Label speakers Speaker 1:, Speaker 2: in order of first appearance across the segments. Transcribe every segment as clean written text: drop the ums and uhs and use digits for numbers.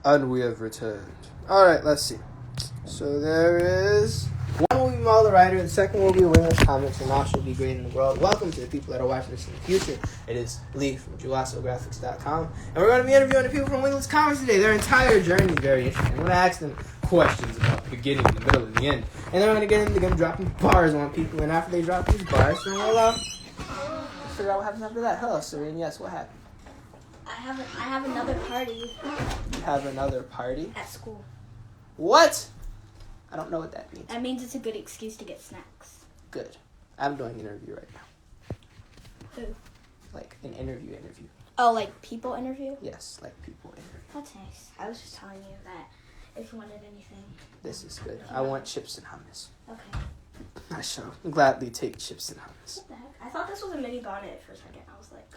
Speaker 1: And we have returned. Alright, let's see. So there is... One will be Maul the Writer, and the second will be Wingless Comics, and all should be great in the world. Welcome to the people that are watching this in the future. It is Lee from JuasoGraphics.com, and we're going to be interviewing the people from Wingless Comics today. Their entire journey is very interesting. I'm going to ask them questions about the beginning, the middle, and the end. And then I'm going to get into them dropping bars on people, and after they drop these bars, then we'll figure out what happens after that. Hello, Serene. Yes, what happened?
Speaker 2: I have another party.
Speaker 1: You have another party?
Speaker 2: At school.
Speaker 1: What? I don't know what that means.
Speaker 2: That means it's a good excuse to get snacks.
Speaker 1: Good. I'm doing an interview right now.
Speaker 2: Who?
Speaker 1: Like an interview.
Speaker 2: Oh, like people interview?
Speaker 1: Yes, like people interview.
Speaker 2: That's nice. I was just telling you that if you wanted anything.
Speaker 1: This is good. I want chips and hummus.
Speaker 2: Okay.
Speaker 1: I shall gladly take chips and hummus.
Speaker 2: What the heck? I thought this was a mini bonnet for a second. I was like...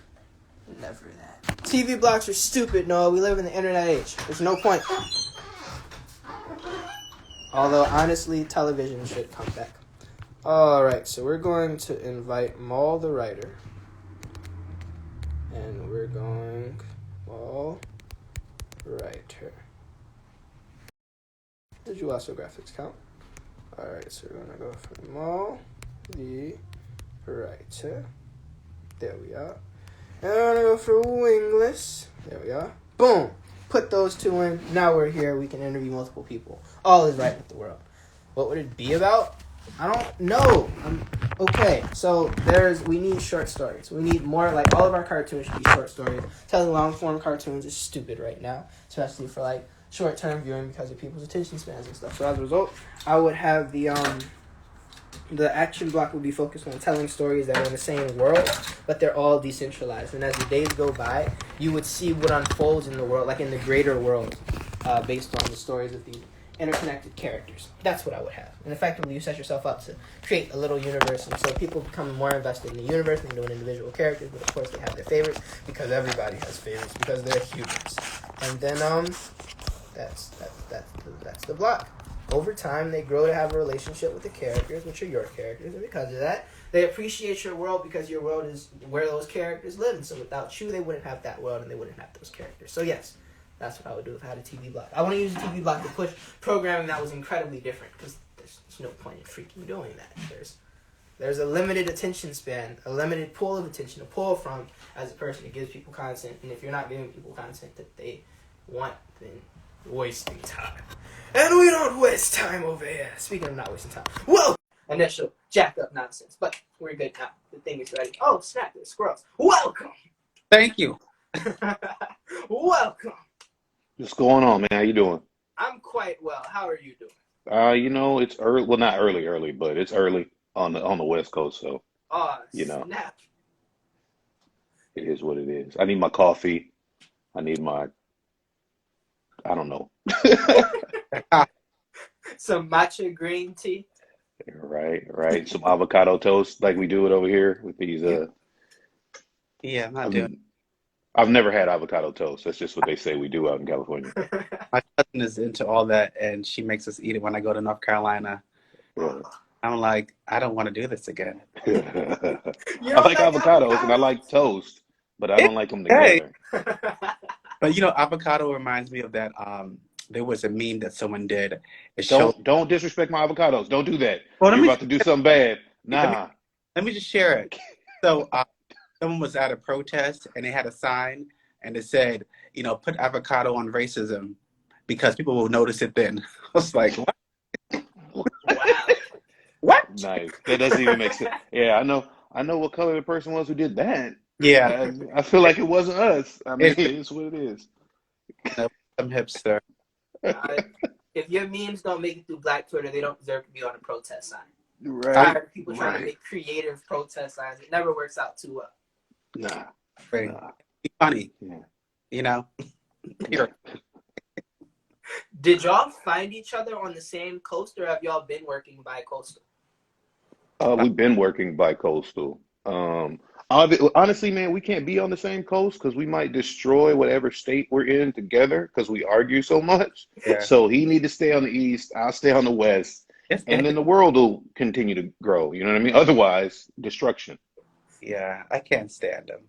Speaker 1: Never that. TV blocks are stupid, Noah. We live in the internet age. There's no point. Although, honestly, television should come back. Alright, so we're going to invite Maul the Writer. And we're going... Maul Writer. The Juaso graphics count. Alright, so we're going to go for Maul the Writer. There we are. And we're going to go for Wingless. There we are. Boom! Put those two in. Now we're here. We can interview multiple people. All is right with the world. What would it be about? I don't know. Okay, so we need short stories. We need more, like, all of our cartoons should be short stories. Telling long-form cartoons is stupid right now, especially for, like, short-term viewing because of people's attention spans and stuff. So as a result, I would have the action block would be focused on telling stories that are in the same world, but they're all decentralized. And as the days go by, you would see what unfolds in the world, like in the greater world, based on the stories of the interconnected characters. That's what I would have. And effectively, you set yourself up to create a little universe, and so people become more invested in the universe than doing individual characters, but of course they have their favorites, because everybody has favorites, because they're humans. And then, that's the block. Over time, they grow to have a relationship with the characters, which are your characters, and because of that, they appreciate your world because your world is where those characters live, and so without you, they wouldn't have that world, and they wouldn't have those characters. So yes, that's what I would do if I had a TV block. I want to use a TV block to push programming that was incredibly different, because there's no point in freaking doing that. There's a limited attention span, a limited pool of attention to pull from as a person that gives people content, and if you're not giving people content that they want, then you're wasting time. And we don't waste time over here. Speaking of not wasting time. Whoa! Initial jacked up nonsense. But we're good now. The thing is ready. Oh, snap. There's squirrels. Welcome!
Speaker 3: Thank you.
Speaker 1: Welcome!
Speaker 4: What's going on, man? How you doing?
Speaker 1: I'm quite well. How are you doing?
Speaker 4: It's early. Well, not early, but it's early on the West Coast, so
Speaker 1: Oh,
Speaker 4: snap. It is what it is. I need my coffee. I need my I don't know.
Speaker 1: Some matcha green tea.
Speaker 4: Right. Some avocado toast like we do it over here with these
Speaker 3: Yeah, I'm not doing.
Speaker 4: I've never had avocado toast. That's just what they say we do out in California.
Speaker 3: My cousin is into all that, and she makes us eat it when I go to North Carolina.
Speaker 4: Yeah.
Speaker 3: I'm like, I don't want to do this again.
Speaker 4: I like avocados and I like toast, but I don't like them together.
Speaker 3: But avocado reminds me of that. There was a meme that someone did.
Speaker 4: Don't disrespect my avocados. Don't do that.
Speaker 3: Well,
Speaker 4: You're about to do something bad. Nah.
Speaker 3: Let me just share it. So someone was at a protest and they had a sign and it said, put avocado on racism because people will notice it then. I was like, what?
Speaker 1: Wow.
Speaker 3: What?
Speaker 4: Nice. That doesn't even make sense. Yeah, I know what color the person was who did that.
Speaker 3: Yeah.
Speaker 4: I feel like it wasn't us. I mean, it's what it is.
Speaker 3: Some hipster.
Speaker 1: If your memes don't make it through Black Twitter, they don't deserve to be on a protest sign.
Speaker 4: Right.
Speaker 1: Tired of people trying to make creative protest signs. It never works out too well.
Speaker 4: Nah.
Speaker 3: Be funny.
Speaker 4: Yeah.
Speaker 3: Here.
Speaker 1: Did y'all find each other on the same coast, or have y'all been working bi-coastal?
Speaker 4: We've been working bi-coastal. Honestly, man, we can't be on the same coast because we might destroy whatever state we're in together because we argue so much.
Speaker 3: Yeah.
Speaker 4: So he need to stay on the east, I'll stay on the west, and then the world will continue to grow. You know what I mean? Otherwise, destruction.
Speaker 3: Yeah, I can't stand him.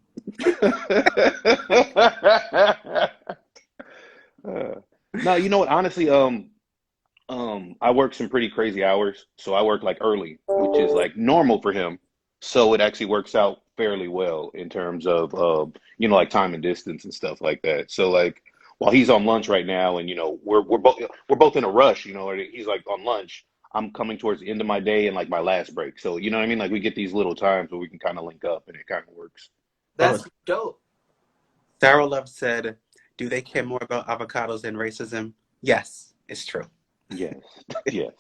Speaker 4: No, you know what? Honestly, I work some pretty crazy hours, so I work like early, which is like normal for him. So it actually works out fairly well in terms of like time and distance and stuff like that. So like while he's on lunch right now, and we're both in a rush, or he's like on lunch. I'm coming towards the end of my day and like my last break. So you know what I mean? Like we get these little times where we can kind of link up, and it kind of works.
Speaker 3: Oh,
Speaker 5: That's dope.
Speaker 3: Sarah Love said, "Do they care more about avocados than racism?" Yes, it's true.
Speaker 4: Yes, yes.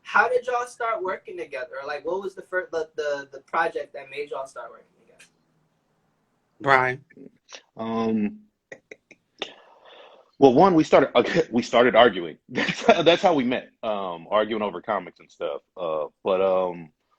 Speaker 5: How did y'all start working together? Or like, what was the first the project that made y'all start working together?
Speaker 3: Brian,
Speaker 4: Um, Well, one, we started arguing. That's how we met, arguing over comics and stuff. But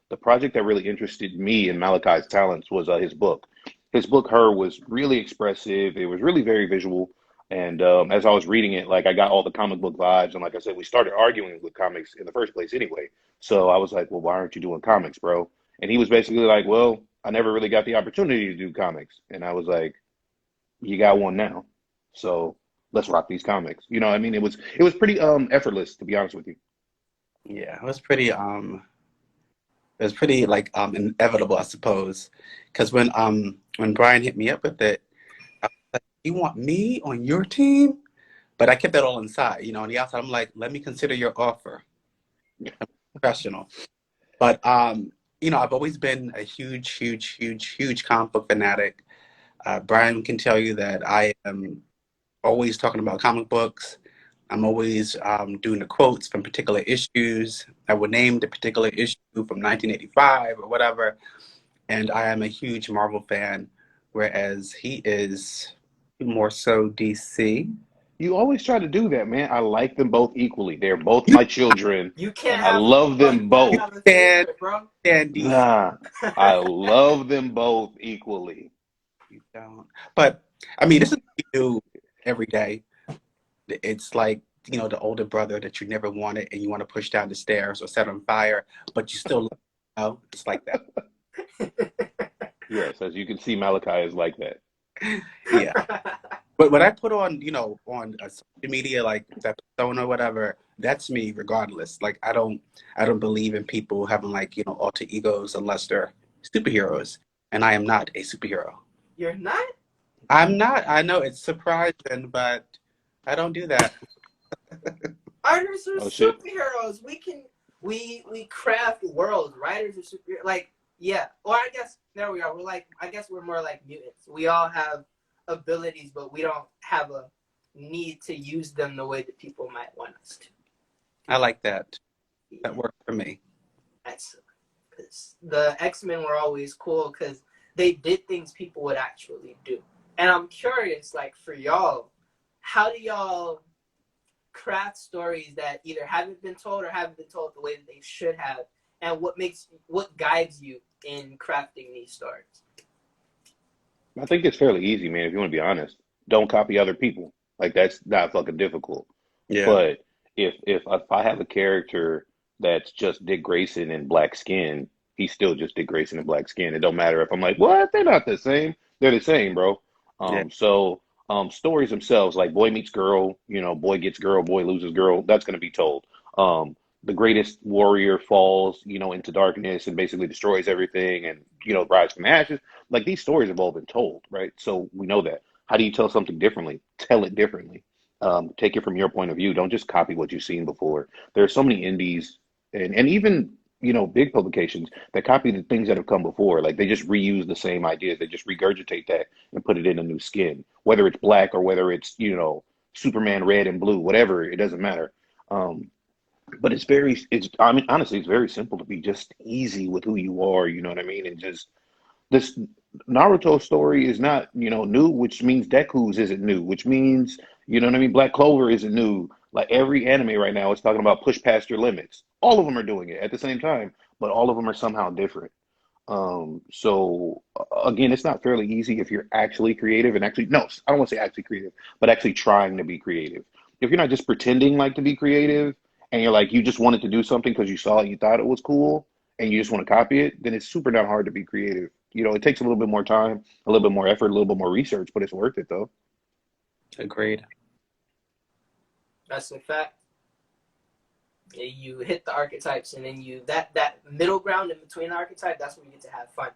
Speaker 4: the project that really interested me in Malachi's talents was his book. His book, Her, was really expressive. It was really very visual. And as I was reading it, like I got all the comic book vibes. And like I said, we started arguing with comics in the first place anyway. So I was like, well, why aren't you doing comics, bro? And he was basically like, well, I never really got the opportunity to do comics. And I was like, you got one now. So let's rock these comics. You know, I mean, it was pretty effortless, to be honest with you.
Speaker 3: yeah, it was pretty like inevitable, I suppose, because when Brian hit me up with it, I was like, "You want me on your team?" But I kept that all inside, on the outside. I'm like, "Let me consider your offer." I'm professional, but I've always been a huge, huge, huge, huge comic book fanatic. Brian can tell you that I am always talking about comic books. I'm always doing the quotes from particular issues. I would name the particular issue from 1985 or whatever. And I am a huge Marvel fan, whereas he is more so DC.
Speaker 4: You always try to do that, man. I like them both equally. They're both
Speaker 3: You
Speaker 4: my children,
Speaker 5: You
Speaker 4: and
Speaker 5: can't
Speaker 4: I
Speaker 5: have
Speaker 4: love
Speaker 5: bro, you
Speaker 4: them
Speaker 5: gotta
Speaker 4: both.
Speaker 5: have a
Speaker 3: can
Speaker 5: favorite, bro.
Speaker 3: stand DC.
Speaker 4: Nah, I love them both equally.
Speaker 3: You don't. But I mean, this is what you do every day. It's like, the older brother that you never wanted and you want to push down the stairs or set on fire, but you still it's like that.
Speaker 4: Yes, as you can see, Malachi is like that.
Speaker 3: Yeah. But what I put on, on social media, like that persona or whatever, that's me regardless. Like I don't believe in people having like, alter egos unless they're superheroes. And I am not a superhero.
Speaker 5: You're not?
Speaker 3: I'm not. I know it's surprising, but I don't do that.
Speaker 5: Artists are
Speaker 4: Oh shit.
Speaker 5: superheroes. We craft worlds. Writers are superheroes. Like, yeah. Or I guess there we are. I guess we're more like mutants. We all have abilities, but we don't have a need to use them the way that people might want us to.
Speaker 3: I like that.
Speaker 5: Yeah,
Speaker 3: That worked for me.
Speaker 5: excellent. Because the X-Men were always cool because they did things people would actually do. And I'm curious, like for y'all, how do y'all craft stories that either haven't been told or haven't been told the way that they should have, and what guides you in crafting these stories?
Speaker 4: I think it's fairly easy, man, if you want to be honest. Don't copy other people. Like that's not fucking difficult.
Speaker 3: Yeah.
Speaker 4: But if I have a character that's just Dick Grayson in black skin, he's still just Dick Grayson in black skin. It don't matter if I'm like, what? They're not the same. They're the same, bro.
Speaker 3: Yeah.
Speaker 4: Stories themselves, like boy meets girl, boy gets girl, boy loses girl, that's gonna be told. The greatest warrior falls, into darkness and basically destroys everything and, rise from ashes. Like these stories have all been told, right? So we know that. How do you tell something differently? Tell it differently. Take it from your point of view. Don't just copy what you've seen before. There are so many indies and even big publications that copy the things that have come before. Like they just reuse the same ideas. They just regurgitate that and put it in a new skin. Whether it's black or whether it's Superman red and blue, whatever, it doesn't matter. Um, but I mean honestly, it's very simple to be just easy with who you are. You know what I mean? And just this Naruto story is not, new, which means Deku's isn't new, which means, what I mean, Black Clover isn't new. Like every anime right now is talking about push past your limits. All of them are doing it at the same time, but all of them are somehow different. Again, it's not fairly easy if you're actually creative and actually, no, I don't want to say actually creative, but actually trying to be creative. If you're not just pretending like to be creative and you're like, you just wanted to do something because you saw it, you thought it was cool, and you just want to copy it, then it's super not hard to be creative. It takes a little bit more time, a little bit more effort, a little bit more research, but it's worth it though.
Speaker 3: Agreed.
Speaker 5: That's a fact. You hit the archetypes, and then that middle ground in between the archetype. That's where you get to have fun.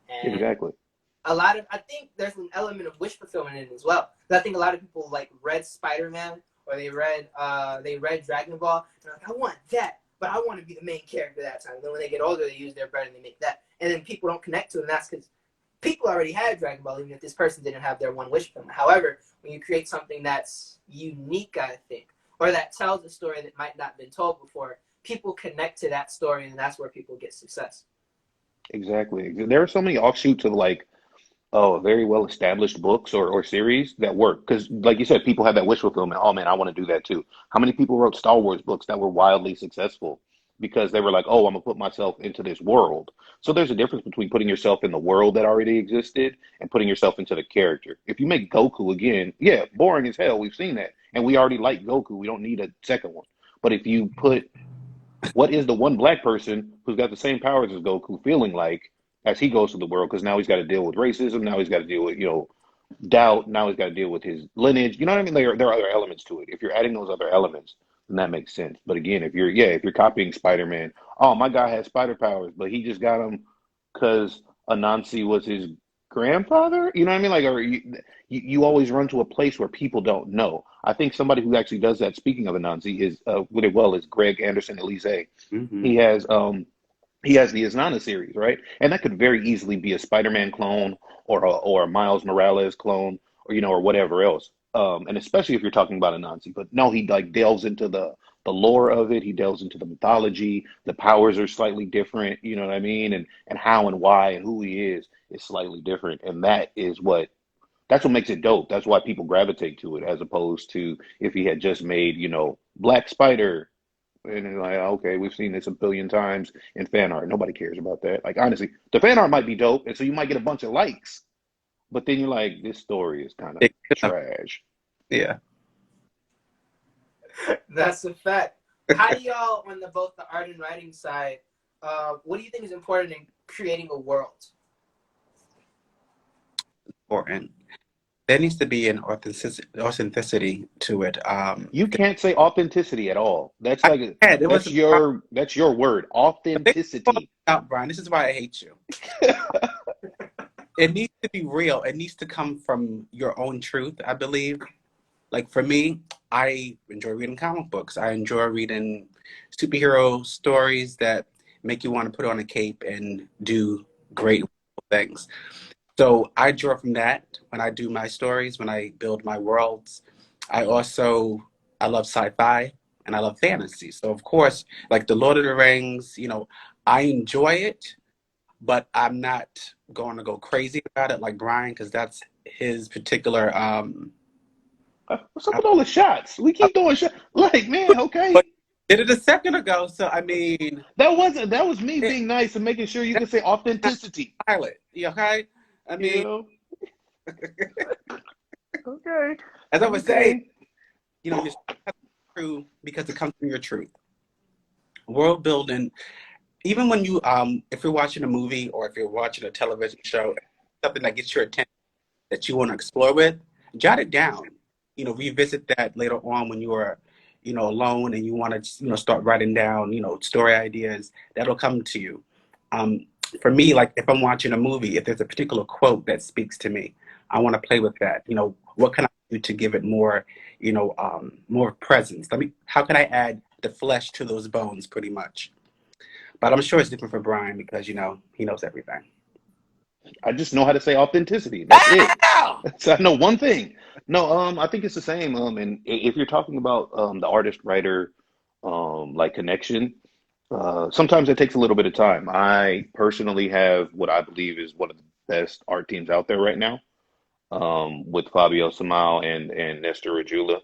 Speaker 5: And
Speaker 4: Exactly.
Speaker 5: I think there's an element of wish fulfillment in it as well. I think a lot of people like read Spider-Man or they read Dragon Ball, and they're like, I want that, but I want to be the main character that time. And then when they get older, they use their brain and they make that, and then people don't connect to it, and that's because people already had Dragon Ball, even if this person didn't have their one wish fulfillment. However, when you create something that's unique, I think, or that tells a story that might not have been told before, people connect to that story, and that's where people get success.
Speaker 4: Exactly. There are so many offshoots of like very well established books or series that work. Because, like you said, people have that wish fulfillment. Oh man, I want to do that too. How many people wrote Star Wars books that were wildly successful because they were like, oh, I'm gonna put myself into this world. So there's a difference between putting yourself in the world that already existed and putting yourself into the character. If you make Goku again, yeah, boring as hell. We've seen that, and we already like Goku. We don't need a second one. But if you put what is the one black person who's got the same powers as Goku feeling like as he goes through the world? Because now he's got to deal with racism. Now he's got to deal with, doubt. Now he's got to deal with his lineage. You know what I mean? There are other elements to it. If you're adding those other elements, then that makes sense. But again, if you're copying Spider-Man, oh, my guy has spider powers, but he just got them because Anansi was his grandfather. You know what I mean? Like, or you always run to a place where people don't know. I think somebody who actually does that, speaking of Anansi, is really well is Greg Anderson Elise.
Speaker 3: Hmm.
Speaker 4: He has he has the Isnana series, right? And that could very easily be a Spider-Man clone or a Miles Morales clone or or whatever else. And especially if you're talking about Anansi. But no, he like delves into the lore of it. He delves into the mythology. The powers are slightly different, you know what I mean? And how and why and who he is slightly different. And that's what makes it dope. That's why people gravitate to it as opposed to if he had just made, Black Spider. And it's like, okay, we've seen this a billion times in fan art. Nobody cares about that. Like, honestly, the fan art might be dope, and so you might get a bunch of likes, but then you're like, this story is kind of trash.
Speaker 3: Yeah.
Speaker 5: That's a fact. How do y'all, on both the art and writing side, what do you think is important in creating a world?
Speaker 3: Important. There needs to be an authenticity to it.
Speaker 4: You can't say authenticity at all. That's
Speaker 3: I
Speaker 4: like
Speaker 3: had it was
Speaker 4: that's your word, authenticity.
Speaker 3: out, Brian. This is why I hate you. It needs to be real. It needs to come from your own truth, I believe. Like for me, I enjoy reading comic books. I enjoy reading superhero stories that make you want to put on a cape and do great things. So I draw from that when I do my stories, when I build my worlds. I also I love sci-fi and I love fantasy. So of course, like the Lord of the Rings, I enjoy it, but I'm not going to go crazy about it like Brian because that's his particular
Speaker 4: What's up with all the shots? We keep doing shots. Like, man, okay.
Speaker 3: but did it a second ago. So I mean,
Speaker 4: That was me
Speaker 3: it,
Speaker 4: being nice and making sure you
Speaker 3: that's
Speaker 4: can say
Speaker 3: not
Speaker 4: authenticity.
Speaker 3: pilot. You okay? I
Speaker 4: You
Speaker 3: mean,
Speaker 4: know? Okay.
Speaker 3: as I was saying,
Speaker 4: Okay.
Speaker 3: you're true because it comes from your truth. World building, even when you if you're watching a movie or if you're watching a television show, something that gets your attention that you want to explore with, jot it down. Revisit that later on when you are, alone and you want to, start writing down, story ideas that'll come to you. Um, for me, like if I'm watching a movie, if there's a particular quote that speaks to me, I want to play with that. What can I do to give it more, more presence? How can I add the flesh to those bones, pretty much? But I'm sure it's different for Brian because, he knows everything.
Speaker 4: I just know how to say authenticity. That's it.
Speaker 3: Ow!
Speaker 4: So I know one thing. No, I think it's the same. And if you're talking about the artist writer like connection, sometimes it takes a little bit of time. I personally have what I believe is one of the best art teams out there right now, with Fabio Samal and Nestor Rajula.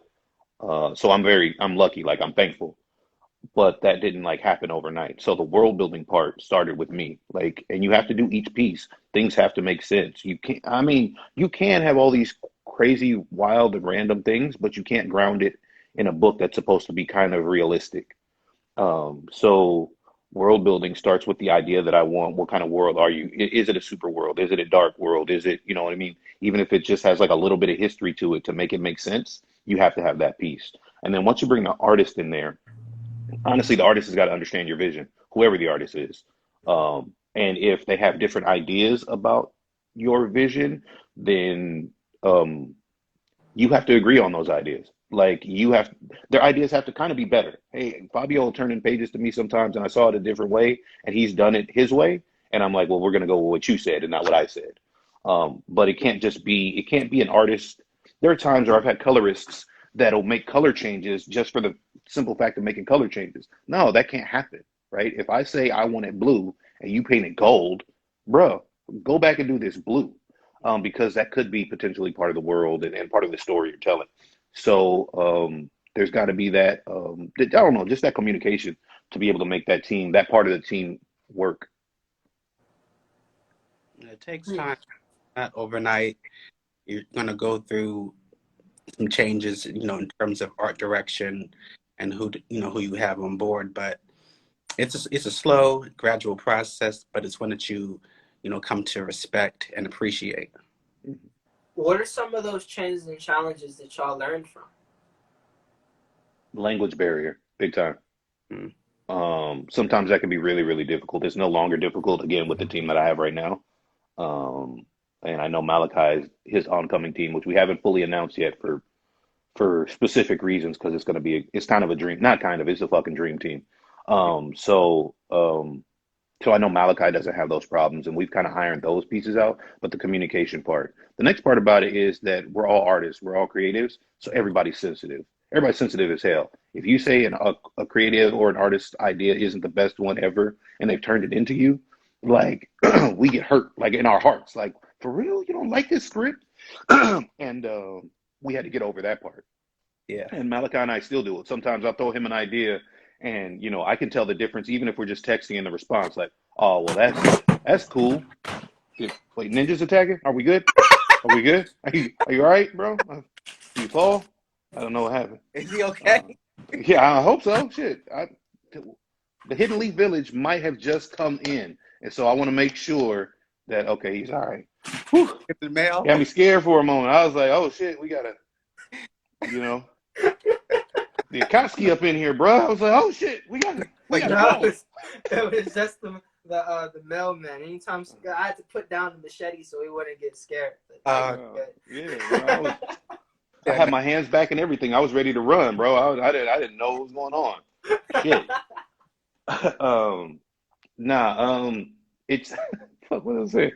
Speaker 4: So I'm lucky, like I'm thankful. But that didn't like happen overnight. So the world building part started with me. Like, and you have to do each piece. Things have to make sense. I mean, you can have all these crazy, wild, and random things, but you can't ground it in a book that's supposed to be kind of realistic. So world building starts with the idea that I want. What kind of world are you? Is it a super world? Is it a dark world? Is it, you know what I mean? even if it just has like a little bit of history to it to make it make sense, you have to have that piece. And then once you bring the artist in there, honestly, the artist has got to understand your vision, whoever the artist is. And if they have different ideas about your vision, then um, you have to agree on those ideas. Like you have, their ideas have to kind of be better. Hey, Fabio will turn in pages to me sometimes, and I saw it a different way, and he's done it his way, and I'm like, well, we're gonna go with what you said and not what I said. But it can't be an artist. There are times where I've had colorists that'll make color changes just for the simple fact of making color changes. No, that can't happen, right? If I say I want it blue and you paint it gold, bro, go back and do this blue, because that could be potentially part of the world and part of the story you're telling. So there's got to be that, I don't know, just that communication to be able to make that team, that part of the team work.
Speaker 3: It takes time, not overnight. You're gonna go through some changes, in terms of art direction and who you have on board. But it's a slow, gradual process, but it's one that you come to respect and appreciate.
Speaker 5: What are some of those changes and challenges that y'all learned from?
Speaker 4: Language barrier, big time.
Speaker 3: Mm.
Speaker 4: Sometimes that can be really, really difficult. It's no longer difficult, again, with the team that I have right now. And I know Malachi's his oncoming team, which we haven't fully announced yet for specific reasons, because it's kind of a dream, not kind of, it's a fucking dream team. So I know Malachi doesn't have those problems, and we've kind of ironed those pieces out. But the communication part, the next part about it is that we're all artists, we're all creatives, so everybody's sensitive. Everybody's sensitive as hell. If you say a creative or an artist idea isn't the best one ever, and they've turned it into you, like we get hurt, like in our hearts, like for real, you don't like this script, and we had to get over that part.
Speaker 3: Yeah.
Speaker 4: And Malachi and I still do it. Sometimes I'll throw him an idea, and I can tell the difference even if we're just texting in the response, like, oh well, that's cool. Wait, ninjas attacking? Are we good? Are we good? Are you all right, bro? Did you fall? I don't know what happened.
Speaker 3: Is he okay?
Speaker 4: Yeah, I hope so. Shit, the Hidden Leaf Village might have just come in, and so I want to make sure that he's all right. Whew.
Speaker 3: Get the mail.
Speaker 4: Got me scared for a moment. I was like, oh shit, we gotta, the Akatsuki up in here, bro. I was like, oh shit, we gotta go.
Speaker 5: It was just the mailman. Anytime I had to put down the machete so he wouldn't get scared.
Speaker 4: Yeah, I had my hands back and everything. I was ready to run, bro. I didn't know what was going on. Shit. It's fuck. What was it?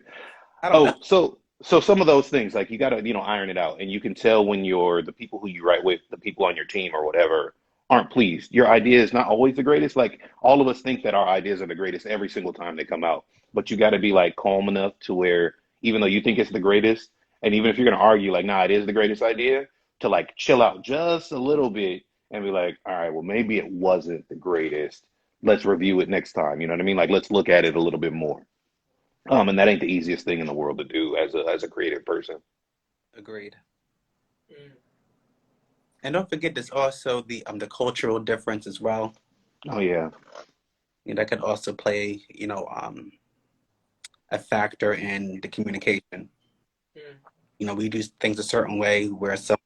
Speaker 3: I don't know.
Speaker 4: So some of those things, like you gotta iron it out, and you can tell when the people who you write with, the people on your team or whatever, aren't pleased. Your idea is not always the greatest. Like all of us think that our ideas are the greatest every single time they come out, but you got to be like calm enough to where even though you think it's the greatest, and even if you're gonna argue like, nah, it is the greatest idea, to like chill out just a little bit and be like, all right, well maybe it wasn't the greatest. Let's review it next time. You know what I mean? Like let's look at it a little bit more. And that ain't the easiest thing in the world to do as a creative person.
Speaker 3: Agreed. And don't forget, there's also the cultural difference as well.
Speaker 4: Oh yeah.
Speaker 3: That could also play, a factor in the communication. We do things a certain way where some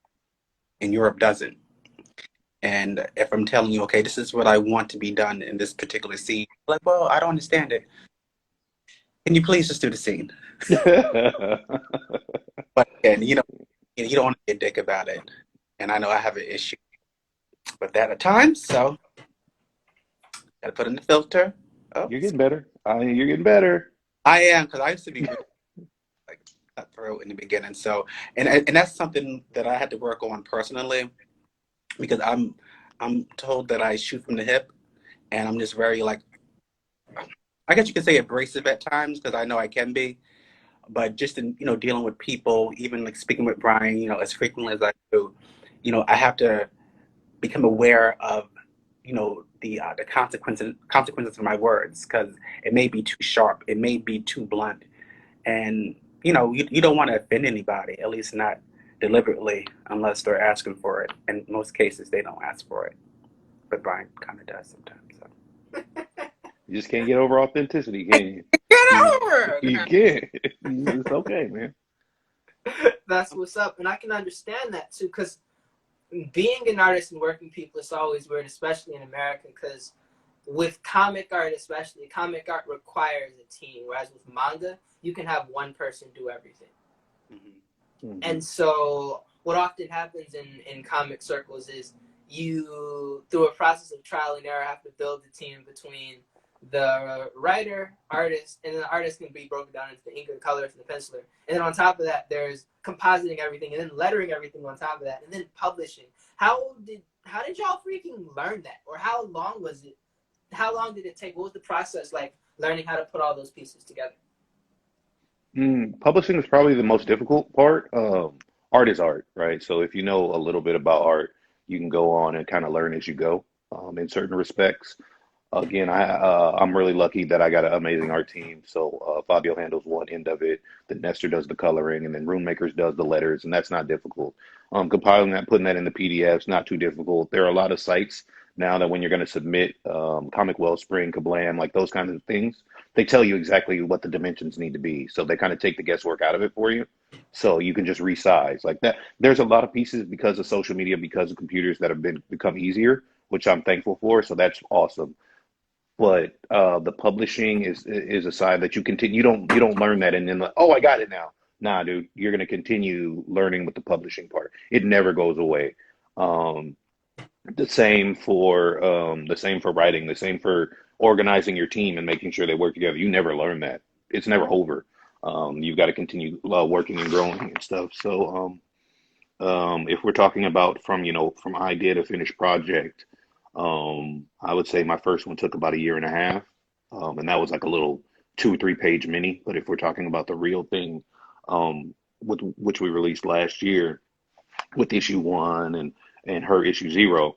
Speaker 3: in Europe doesn't. And if I'm telling you, okay, this is what I want to be done in this particular scene, like, well, I don't understand it. Can you please just do the scene? But again, you don't want to be a dick about it. And I know I have an issue with that at times, so gotta put in the filter. Oh,
Speaker 4: you're getting better. You're getting better.
Speaker 3: I am, because I used to be really, like cutthroat in the beginning. So, and that's something that I had to work on personally, because I'm told that I shoot from the hip, and I'm just very like, I guess you could say abrasive at times, because I know I can be, but just in dealing with people, even like speaking with Brian, as frequently as I do, I have to become aware of the consequences of my words, because it may be too sharp, it may be too blunt, and you don't want to offend anybody, at least not deliberately, unless they're asking for it. In most cases, they don't ask for it, but Brian kind of does sometimes. So.
Speaker 4: You just can't get over authenticity, can you?
Speaker 3: Get over it.
Speaker 4: You can't. It's okay, man.
Speaker 5: That's what's up, and I can understand that too. Because being an artist and working people is always weird, especially in America. Because with comic art, especially, comic art requires a team, whereas with manga, you can have one person do everything.
Speaker 3: Mm-hmm.
Speaker 5: And so what often happens in comic circles is you, through a process of trial and error, have to build a team between the writer, artist, and then the artist can be broken down into the inker, the colorist, and the penciler. And then on top of that, there's compositing everything, and then lettering everything on top of that, and then publishing. How did y'all freaking learn that? Or how long was it? How long did it take? What was the process like learning how to put all those pieces together?
Speaker 4: Publishing is probably the most difficult part. Art is art, right? So if you know a little bit about art, you can go on and kind of learn as you go, in certain respects. Again, I'm really lucky that I got an amazing art team. So Fabio handles one end of it, then Nestor does the coloring, and then Rune Makers does the letters, and that's not difficult. Compiling that, putting that in the PDFs, not too difficult. There are a lot of sites now that when you're going to submit Comic Wellspring, Kablam, like those kinds of things, they tell you exactly what the dimensions need to be. So they kind of take the guesswork out of it for you. So you can just resize like that. There's a lot of pieces because of social media, because of computers that have become easier, which I'm thankful for. So that's awesome. But the publishing is a side that you continue. You don't learn that and then like, oh, I got it now. Nah, dude, you're gonna continue learning with the publishing part. It never goes away. Um, the same for writing, the same for organizing your team and making sure they work together. You never learn that. It's never over. You've got to continue working and growing and stuff. So if we're talking about from idea to finished project, I would say my first one took about a year and a half, and that was like a little 2 or 3 page mini. But if we're talking about the real thing, with which we released last year with issue one and her issue zero,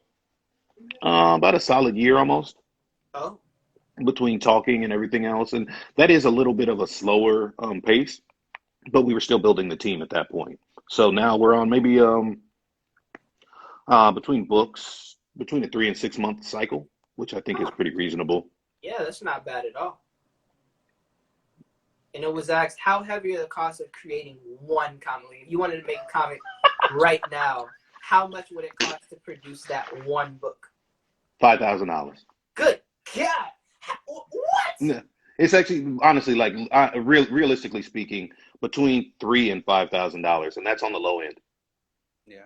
Speaker 4: about a solid year almost
Speaker 5: Oh,
Speaker 4: between talking and everything else, and that is a little bit of a slower pace, but we were still building the team at that point. So now we're on maybe between books, between a 3 and 6 month cycle, which I think is
Speaker 5: huh.
Speaker 4: pretty reasonable.
Speaker 5: Yeah, that's not bad at all. And it was asked, how heavy are the costs of creating one comic? Like, if you wanted to make a comic right now, how much would it cost to produce that one book?
Speaker 4: $5,000.
Speaker 5: Good God! What?
Speaker 4: No, it's actually honestly like realistically speaking, between $3,000 and $5,000, and that's on the low end.
Speaker 3: Yeah.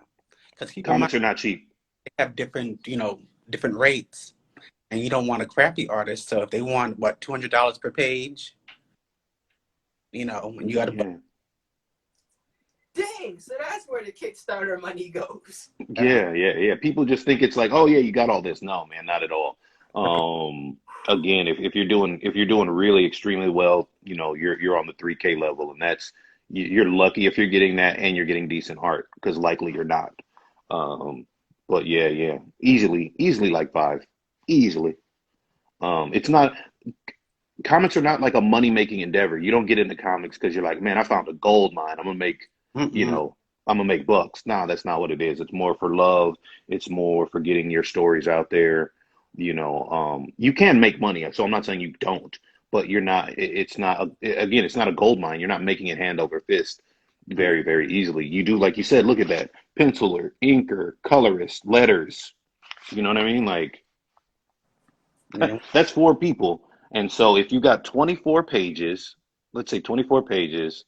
Speaker 3: Because keep in mind,
Speaker 4: Comics are not cheap.
Speaker 3: they have different rates, and you don't want a crappy artist. So if they want what $200 per page, and you got to.
Speaker 4: Yeah,
Speaker 5: Dang! So that's where the Kickstarter money goes.
Speaker 4: yeah. People just think it's like, oh yeah, you got all this. No, man, not at all. Again, if you're doing really extremely well, you're on the 3K level, and you're lucky if you're getting that and you're getting decent art, because likely you're not. Um, but yeah, easily like five, easily. It's not Comics are not like a money making endeavor. You don't get into comics because you're like, man, I found a gold mine. You
Speaker 3: Mm-mm.
Speaker 4: know, I'm gonna make bucks. No, that's not what it is. It's more for love. It's more for getting your stories out there. You can make money, so I'm not saying you don't, but you're not. It's not again. It's not a gold mine. You're not making it hand over fist
Speaker 3: Yeah.
Speaker 4: very, very easily. You do, like you said. Look at that penciler, inker, colorist, letters. You know what I mean? Like
Speaker 3: Yeah.
Speaker 4: that's 4 people. And so if you got 24 pages, let's say 24 pages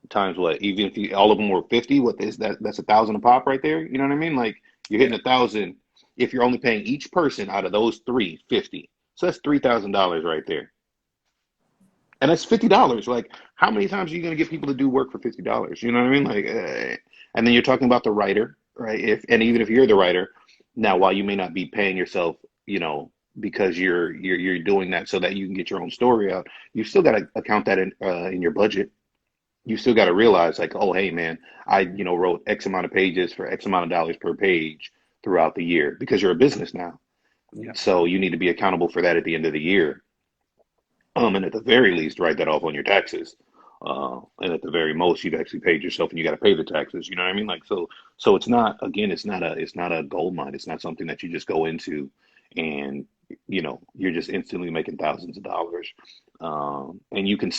Speaker 4: times what? Even if all of them were 50, what is that? That's 1,000 a pop right there. You know what I mean? Like you're
Speaker 3: Yeah.
Speaker 4: hitting 1,000 if you're only paying each person out of those three 50. So that's $3,000 right there. And that's $50. Like how many times are you going to get people to do work for $50? You know what I mean? Like, and then you're talking about the writer, right? And even if you're the writer, now while you may not be paying yourself, because you're doing that so that you can get your own story out, you still got to account that in your budget. You still got to realize like, oh, hey man, I wrote X amount of pages for X amount of dollars per page throughout the year because you're a business now.
Speaker 3: Yeah.
Speaker 4: So you need to be accountable for that at the end of the year. And at the very least, write that off on your taxes. And at the very most, you've actually paid yourself, and you got to pay the taxes. You know what I mean? Like so it's not again, it's not a gold mine. It's not something that you just go into, and you're just instantly making thousands of dollars. And you can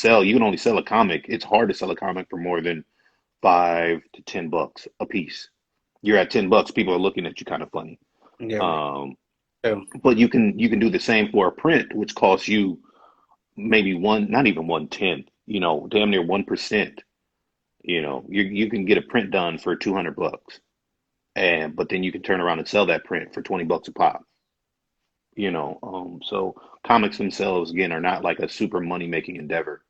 Speaker 4: only sell a comic. It's hard to sell a comic for more than $5 to $10 a piece. You're at $10, people are looking at you kind of funny.
Speaker 3: Yeah, right.
Speaker 4: Um,
Speaker 3: So,
Speaker 4: but you can do the same for a print, which costs you maybe not even 1/10, damn near 1%. You can get a print done for $200, but then you can turn around and sell that print for $20 a pop. So comics themselves again are not like a super money making endeavor.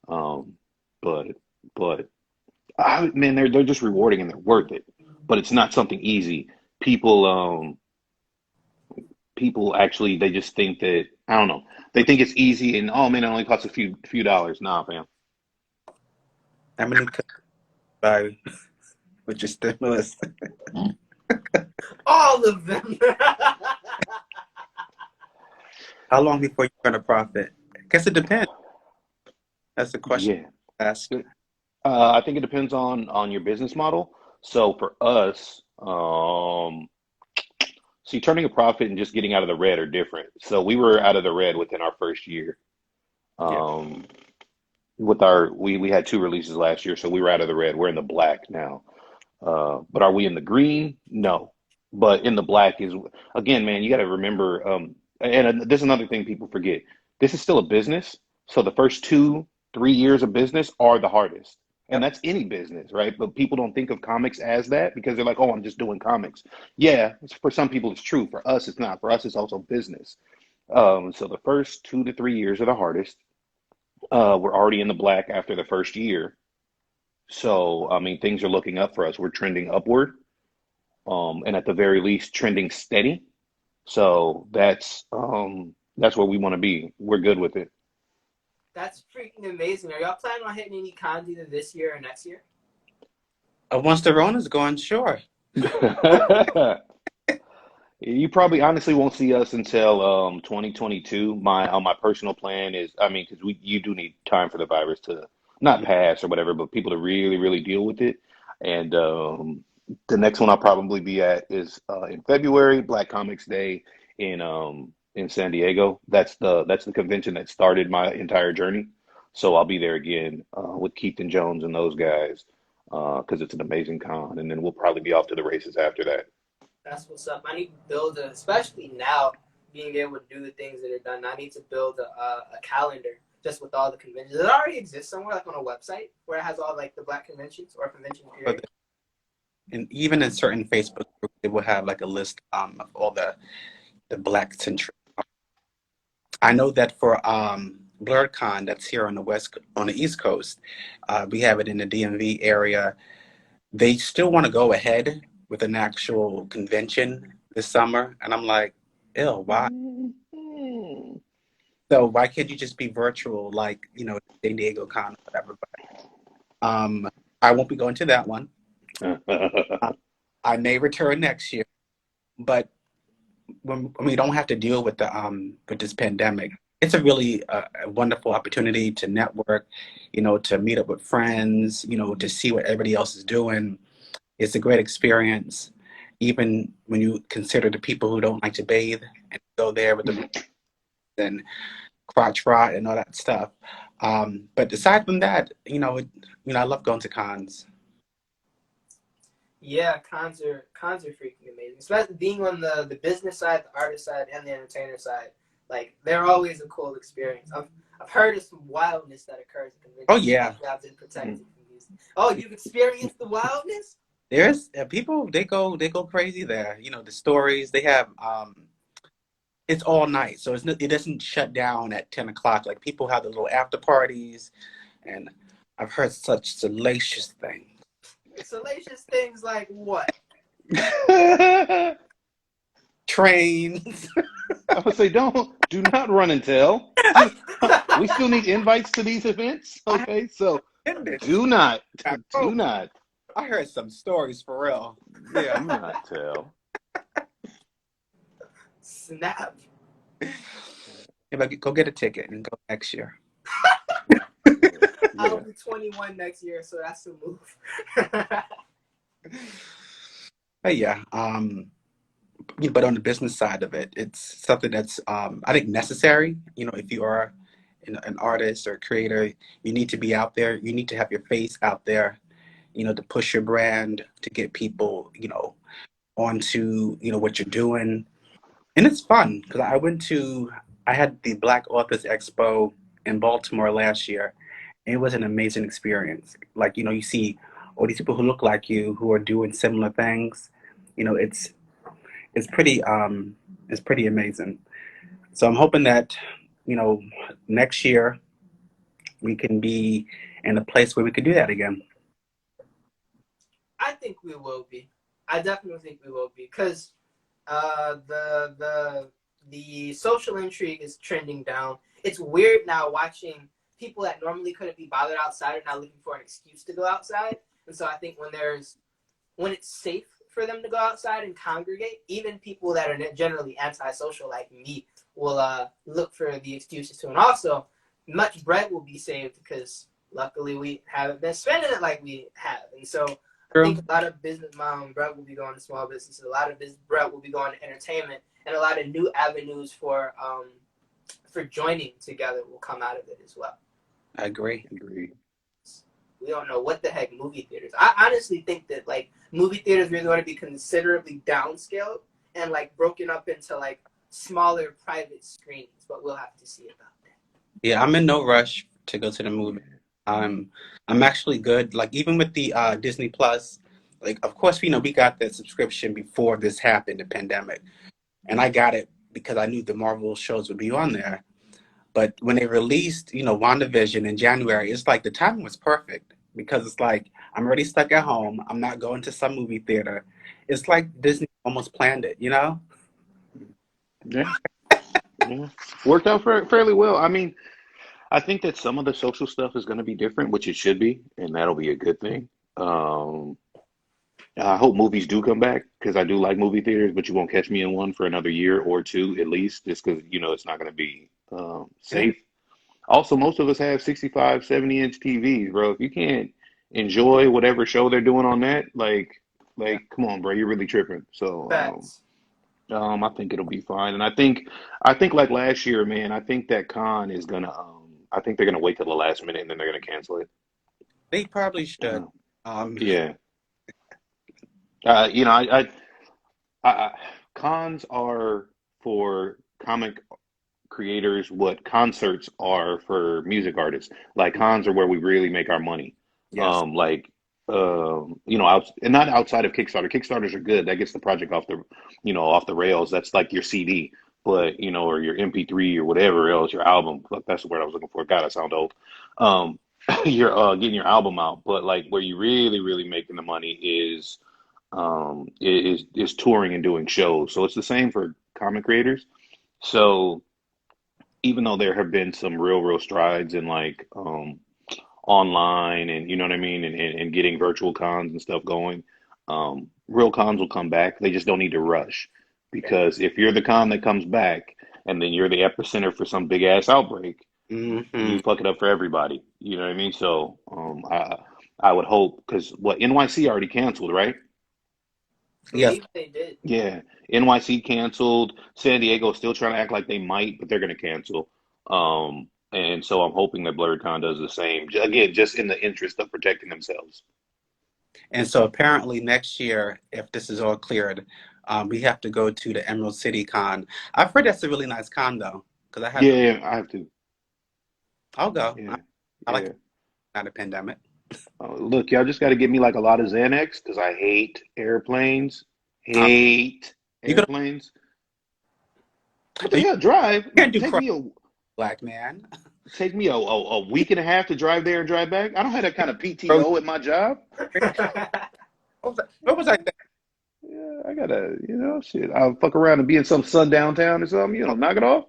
Speaker 4: Um, but but man, they're just rewarding and they're worth it. But it's not something easy. People people actually they just think that I don't know. They think it's easy and oh man, it only costs a few dollars. Nah, fam.
Speaker 3: how many could you buy with your stimulus?
Speaker 5: All of them.
Speaker 3: How long before you're going to profit? I guess it depends. That's the question
Speaker 4: Yeah.
Speaker 3: to ask.
Speaker 4: I think it depends on your business model. So for us, see, turning a profit and just getting out of the red are different. So we were out of the red within our first year.
Speaker 3: Yeah.
Speaker 4: Um, we had two releases last year, so we were out of the red. We're in the black now. But are we in the green? No. But in the black is again, man, you got to remember. And there's another thing people forget. This is still a business, so the first 2, 3 years of business are the hardest, and
Speaker 3: Yep.
Speaker 4: that's any business, right? But people don't think of comics as that because they're like, oh, I'm just doing comics. Yeah, for some people it's true. For us, it's not. For us, it's also business. So the first 2 to 3 years are the hardest. We're already in the black after the first year. So, I mean, things are looking up for us. We're trending upward, and at the very least, trending steady. So that's where we want to be. We're good with it.
Speaker 5: That's freaking amazing. Are y'all planning on hitting any cons either this year or next year?
Speaker 3: Once the Rona's gone, sure.
Speaker 4: You probably honestly won't see us until 2022. My personal plan is, I mean, because we you do need time for the virus to not
Speaker 3: Yeah.
Speaker 4: pass or whatever, but people to really deal with it. And the next one I'll probably be at is in February, Black Comics Day in San Diego. That's the convention that started my entire journey. So I'll be there again with Keith and Jones and those guys because it's an amazing con. And then we'll probably be off to the races after that.
Speaker 5: That's what's up. I need to build especially now, being able to do the things that are done. I need to build a calendar just with all the conventions. It already exists somewhere, like on a website, where it has all like the Black conventions or convention
Speaker 3: But
Speaker 5: period.
Speaker 3: and even in certain Facebook groups, they will have like a list of all the Black centric. I know that for BlurredCon, that's here on the East Coast, we have it in the DMV area. They still want to go ahead with an actual convention this summer, and I'm like, ew, why?
Speaker 4: Mhm.
Speaker 3: So why can't you just be virtual, like San Diego Con or whatever? But I won't be going to that one. Uh, I may return next year, but when we don't have to deal with this pandemic, it's a really a wonderful opportunity to network, to meet up with friends, to see what everybody else is doing. It's a great experience, even when you consider the people who don't like to bathe and go there with the and crotch rot and all that stuff. But aside from that, I love going to cons.
Speaker 5: Yeah, cons are freaking amazing. Especially being on the business side, the artist side, and the entertainer side. Like they're always a cool experience. I've heard of some wildness that occurs at
Speaker 3: Oh
Speaker 5: conventions.
Speaker 3: yeah,
Speaker 5: You have to protect it from these. Oh, you've experienced the wildness?
Speaker 3: there's people they go crazy there. The stories they have. It's all night, so it doesn't shut down at 10 o'clock. Like people have the little after parties, and I've heard such salacious things.
Speaker 5: Salacious things like what?
Speaker 3: Trains.
Speaker 4: I would say do not run and tell. We still need invites to these events.
Speaker 3: I have
Speaker 4: Okay, so
Speaker 3: attended.
Speaker 4: do not,
Speaker 3: Oh,
Speaker 4: do not,
Speaker 3: I heard some stories for real. Yeah.
Speaker 4: do not tell.
Speaker 5: Snap.
Speaker 3: If I go get a ticket and go next year.
Speaker 5: I'll
Speaker 4: Yeah.
Speaker 5: be 21 next year, so that's the move.
Speaker 3: But yeah, but on the business side of it, it's something that's I think necessary. If you are an artist or a creator, you need to be out there. You need to have your face out there. to push your brand, to get people, onto, what you're doing. And it's fun because I had the Black Authors Expo in Baltimore last year. And it was an amazing experience. Like, you see all these people who look like you who are doing similar things. It's pretty it's pretty amazing. So I'm hoping that, you know, next year we can be in a place where we could do that again.
Speaker 5: I think we will be. I definitely think we will be because the social intrigue is trending down. It's weird now watching people that normally couldn't be bothered outside are now looking for an excuse to go outside. And so I think when it's safe for them to go outside and congregate, even people that are generally antisocial like me will look for the excuses to. And also, much bread will be saved because luckily we haven't been spending it like we have. And so I think a lot of business bread will be going to small businesses. A lot of this bread will be going to entertainment, and a lot of new avenues for joining together will come out of it as well.
Speaker 3: I agree.
Speaker 5: We don't know what the heck movie theaters. I honestly think that like movie theaters are going to be considerably downscaled and like broken up into like smaller private screenings, but we'll have to see about that.
Speaker 3: Yeah, I'm in no rush to go to the movie. I'm actually good. Like even with the Disney Plus, like of course we got the subscription before this happened, the pandemic, and I got it because I knew the Marvel shows would be on there. But when they released, WandaVision in January, it's like the timing was perfect because it's like I'm already stuck at home. I'm not going to some movie theater. It's like Disney almost planned it,
Speaker 4: Yeah. Worked out fairly well. I mean, I think that some of the social stuff is going to be different, which it should be, and that'll be a good thing. I hope movies do come back because I do like movie theaters, but you won't catch me in one for another year or two at least, just because, it's not going to be safe. Also, most of us have 65, 70-inch TVs, bro. If you can't enjoy whatever show they're doing on that, like, come on, bro, you're really tripping. So, I think it'll be fine. And I think like last year, man, I think that con is gonna, I think they're gonna wait till the last minute and then they're gonna cancel it.
Speaker 3: They probably should.
Speaker 4: Yeah. Cons are for comic creators what concerts are for music artists. Like cons are where we really make our money.
Speaker 3: Yes.
Speaker 4: And not outside of Kickstarter. Kickstarters are good. That gets the project off the rails. That's like your CD, but or your MP3 or whatever else, your album. That's the word I was looking for. God, I sound old. You're getting your album out, but like where you really, really making the money is touring and doing shows. So it's the same for comic creators. So even though there have been some real strides in like online and you know what I mean and getting virtual cons and stuff going, real cons will come back. They just don't need to rush because if you're the con that comes back and then you're the epicenter for some big ass outbreak, you fuck it up for everybody. You know what I mean? So I would hope because NYC already canceled, right?
Speaker 3: Yes,
Speaker 5: they did.
Speaker 4: Yeah, NYC canceled. San Diego still trying to act like they might, but they're going to cancel. And so I'm hoping that BlurredCon does the same. Again, just in the interest of protecting themselves.
Speaker 3: And so apparently next year, if this is all cleared, we have to go to the Emerald City Con. I've heard that's a really nice con though, because I
Speaker 4: have to.
Speaker 3: I'll go.
Speaker 4: Yeah,
Speaker 3: I like not a pandemic.
Speaker 4: Look, y'all just got to get me like a lot of Xanax because I hate airplanes. Airplanes. What the hell? Drive?
Speaker 3: You can't do
Speaker 4: Take me
Speaker 3: black man.
Speaker 4: Take me a week and a half to drive there and drive back. I don't have that kind of PTO at my job.
Speaker 3: What was I thinking?
Speaker 4: Yeah, I gotta, shit. I'll fuck around and be in some sundown town or something. Knock it off.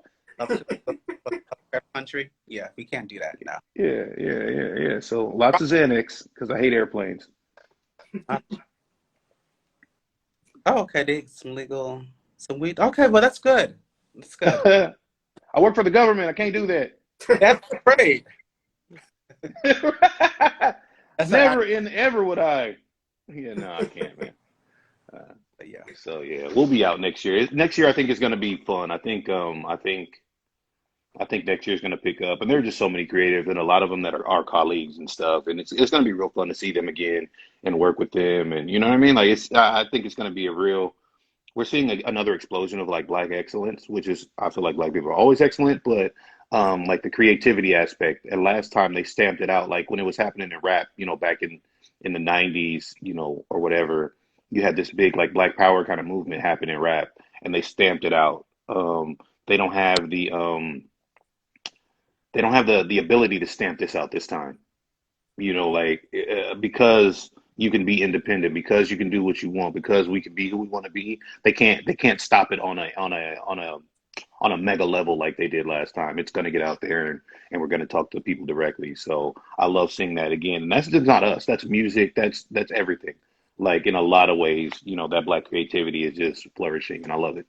Speaker 3: Country? Yeah, we can't do that now.
Speaker 4: Yeah. So lots of Xanax because I hate airplanes.
Speaker 3: Oh, okay. Some weed. Okay, well that's good. That's good.
Speaker 4: I work for the government. I can't do that.
Speaker 3: That's great.
Speaker 4: Never ever would I. Yeah, no, I can't, man.
Speaker 3: Yeah.
Speaker 4: So yeah, we'll be out next year. Next year, I think is going to be fun. I think I think next year's going to pick up, and there are just so many creatives, and a lot of them that are our colleagues and stuff, and it's going to be real fun to see them again and work with them, and you know what I mean? Like it's I think it's going to be a real. We're seeing another explosion of like black excellence, which is I feel like black people are always excellent, but like the creativity aspect. And last time they stamped it out, like when it was happening in rap, you know, back in the '90s, you know, or whatever, you had this big like Black Power kind of movement happen in rap, and they stamped it out. They don't have the ability to stamp this out this time. You know, like because you can be independent, because you can do what you want, because we can be who we want to be. They can't stop it on a mega level like they did last time. It's going to get out there and we're going to talk to people directly. So I love seeing that again. And that's just not us. That's music. That's everything. Like in a lot of ways, you know, that black creativity is just flourishing, and I love it.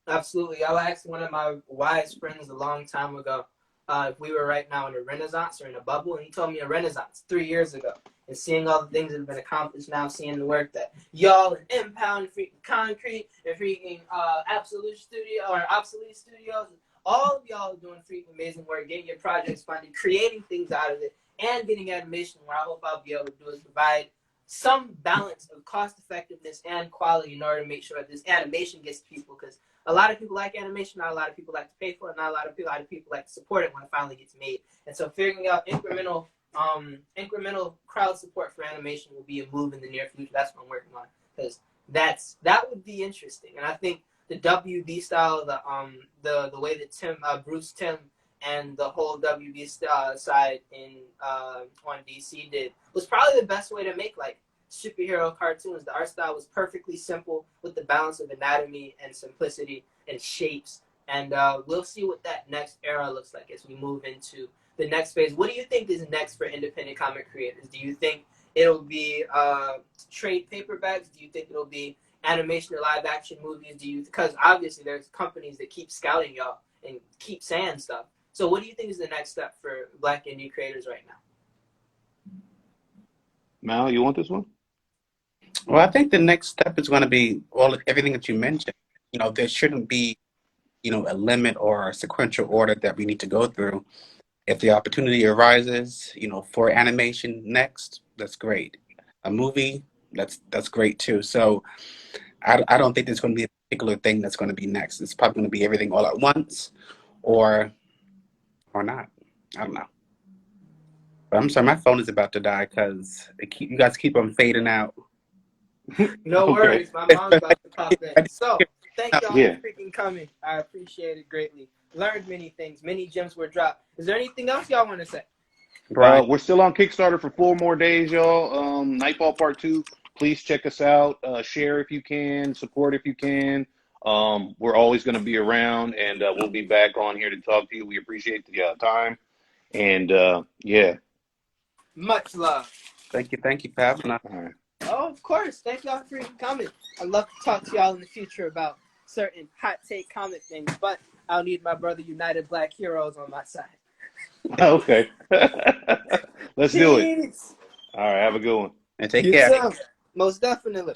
Speaker 5: Absolutely. I asked one of my wise friends a long time ago if we were right now in a renaissance or in a bubble, and he told me a renaissance 3 years ago. And seeing all the things that have been accomplished now, seeing the work that y'all and Impound and freaking Concrete and freaking Absolute Studio or Obsolete Studios, all of y'all are doing freaking amazing work, getting your projects funded, creating things out of it, and getting animation where I hope I'll be able to do is provide some balance of cost effectiveness and quality in order to make sure that this animation gets to people, because a lot of people like animation, not a lot of people like to pay for it, not a lot of people like to support it when it finally gets made. And so figuring out incremental crowd support for animation will be a move in the near future. That's what I'm working on, because that would be interesting. And I think the WB style, the way that Bruce Tim and the whole WB side on DC did was probably the best way to make like superhero cartoons. The art style was perfectly simple with the balance of anatomy and simplicity and shapes. And we'll see what that next era looks like as we move into the next phase. What do you think is next for independent comic creators? Do you think it'll be trade paperbacks? Do you think it'll be animation or live action movies? Because obviously there's companies that keep scouting y'all and keep saying stuff. So what do you think is the next step for Black indie creators right now?
Speaker 4: Mal, you want this one?
Speaker 3: Well, I think the next step is going to be everything that you mentioned. You know, there shouldn't be, you know, a limit or a sequential order that we need to go through. If the opportunity arises, you know, for animation next, that's great. A movie, that's great too. So I don't think there's going to be a particular thing that's going to be next. It's probably going to be everything all at once, or not. I don't know. But I'm sorry, my phone is about to die because you guys keep on fading out.
Speaker 5: No
Speaker 4: Okay.
Speaker 5: worries. My mom's about to pop in. So thank y'all
Speaker 4: Yeah.
Speaker 5: for freaking coming. I appreciate it greatly. Learned many things. Many gems were dropped. Is there anything else y'all want to say?
Speaker 3: Right.
Speaker 4: We're still on Kickstarter for 4 more days, y'all. Nightfall Part 2. Please check us out. Share if you can. Support if you can. We're always going to be around, and we'll be back on here to talk to you. We appreciate the time. And yeah.
Speaker 5: Much love.
Speaker 3: Thank you for having us.
Speaker 4: All right.
Speaker 5: Oh, of course. Thank y'all for coming. I'd love to talk to y'all in the future about certain hot take comic things, but I'll need my brother United Black Heroes on my side.
Speaker 4: Okay. Let's do it.
Speaker 5: Peace.
Speaker 4: All right. Have a good one.
Speaker 3: And take
Speaker 5: You
Speaker 3: care.
Speaker 5: too. Most definitely.